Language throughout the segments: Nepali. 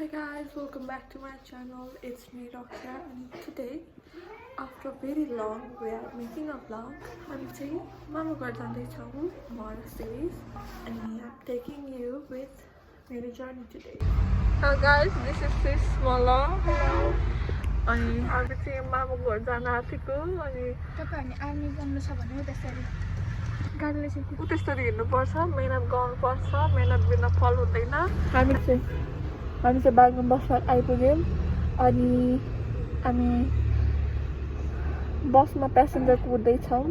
Hi guys, welcome back to my channel. It's me Raksha and today after very long we are making a vlog. I'm saying Mama घर जाँदैछौँ Mara series and I'm taking you with my journey today. Hello guys, this is Sis Mala. अनि हामी चाहिँ मामा घर जान आँटेको अनि तपाईहरुले आर्मी बन्नु छ भने त्यसरी गाडीले चाहिँ उतैसरी हिँड्नुपर्छ, मेहनत गर्नुपर्छ, मेहनत बिना फल हुँदैन। हामी चाहिँ बागलुङ बस स्ट्यान्ड आइपुग्यौँ अनि हामी बसमा प्यासेन्जर कुर्दैछौँ।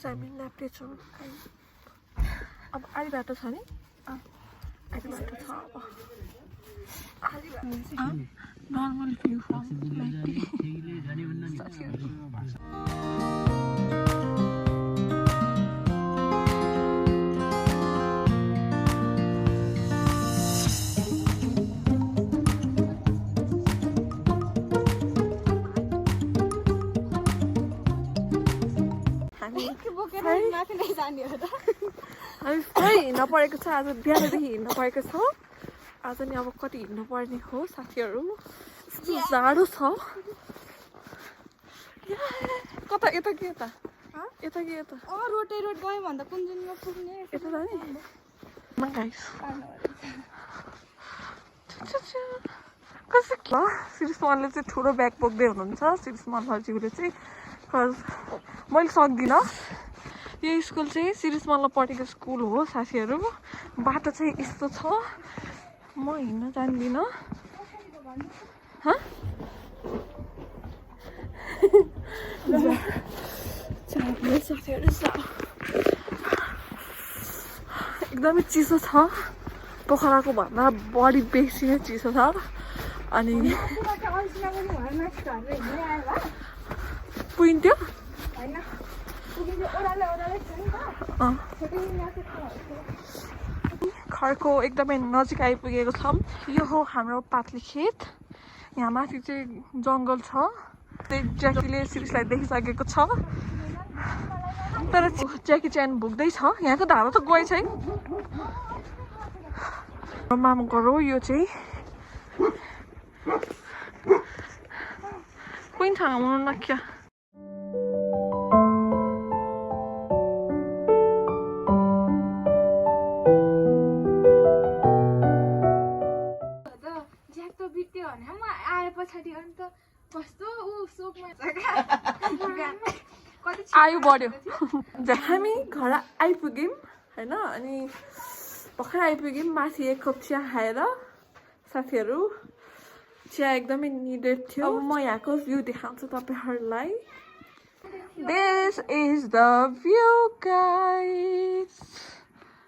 हामी नाप्दैछौँ अब आधी बाटो छ नि आधी बाटो छ अब नर्मल भ्यू फ्रम हामी पुरै हिँड्न परेको छ। आज बिहानदेखि हिँड्न परेको छ। आज नि अब कति हिँड्नु पर्ने हो साथीहरू। जाडो छ। कता यता कि यता यता कि यता रोटै रोड गयो भन्दा कुनजुनमा पुग्ने यता जाने कसै श्रीष्मानले चाहिँ ठुलो ब्याग बोक्दै हुनुहुन्छ। श्रीष्मान हजुरले चाहिँ मैले सक्दिनँ। यो स्कुल चाहिँ श्रीष्मानलाई पढेको स्कुल हो साथीहरू। बाटो चाहिँ यस्तो छ, म हिँड्न जान्दिनँ। साथीहरू एकदमै चिसो छ, पोखराको भन्दा बढी बेसी नै चिसो छ। अनि पुगिन्थ्यो घरको एकदमै नजिक आइपुगेको छौँ। यो हो हाम्रो पातली खेत। यहाँ माथि चाहिँ जङ्गल छ। ज्याकीले सिरिसलाई देखिसकेको छ तर ज्याकी च्यान भुक्दैछ। यहाँको धारो त गएछ है। मामा घर हो यो चाहिँ। कोही ठाउँ हुनु न क्या आयु बढ्यो। हामी घर आइपुग्यौँ होइन। अनि भर्खर आइपुग्यौँ। माथि एक कप चिया खाएर साथीहरू। चिया एकदमै निडेड थियो। अब म यहाँको भ्यू देखाउँछु तपाईँहरूलाई। This is the view guys.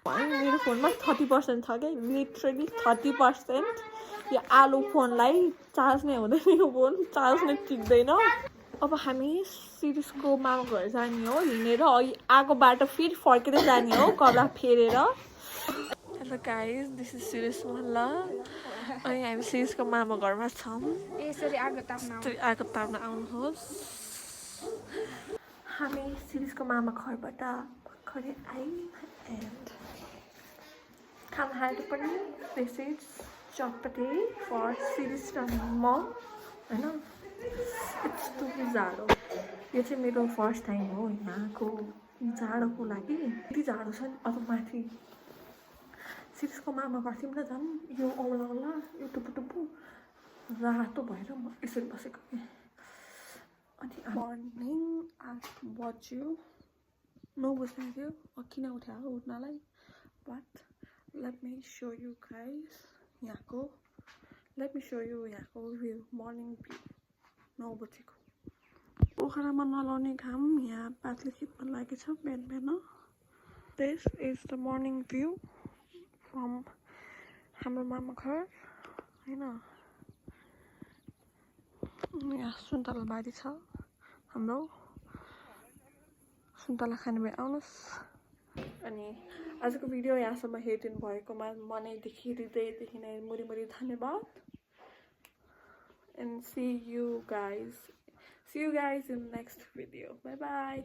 मेरो फोनमा 30% छ क्या, लिटरली 30%। यो आलु फोनलाई चार्ज नै हुँदैन। यो फोन चार्ज नै टिक्दैन। अब हामी सिरिसको मामा घर जाने हो हिँडेर। आएको बाटो फेरि फर्केर जाने हो कपडा फेरेर। Hello guys, this is series मोहल्ला अनि हामी सिरिसको मामा घरमा छौँ। यसरी आगो ताप्न आगो ताप्न आउनुहोस्। हामी सिरिसको मामा घरबाट भर्खरै आयौँ एन्ड खानाहरू पनि दिस इज चटपटी फर सिरिस र म होइन। यस्तो जाडो, यो चाहिँ मेरो फर्स्ट टाइम हो यहाँको जाडोको लागि। यति जाडो छ नि। अब माथि सिरिसको मामा घर थियौँ न, झन् यो औला औला यो टुप्पु टुप्पु रातो भएर म यसरी बसेको कि। अनि मर्निङ 8 बज्यो, 9 बज्यो। किन उठ्यो उठ्नलाई, but let me show you guys यहाँको भ्यू, मर्निङ भ्यू 9 बजेको। पोखरामा नलाउने घाम यहाँ पातले खिच्न लागेको छ बिहान बिहान। This is the morning view from हाम्रो मामा घर होइन। यहाँ सुन्तला बारी छ हाम्रो, सुन्तला खाने भए आउनुहोस्। अनि आजको भिडियो यहाँसम्म हेरिदिनु भएकोमा मनैदेखि हृदयदेखि नै मुरी धन्यवाद। And see you guys in next video. Bye bye.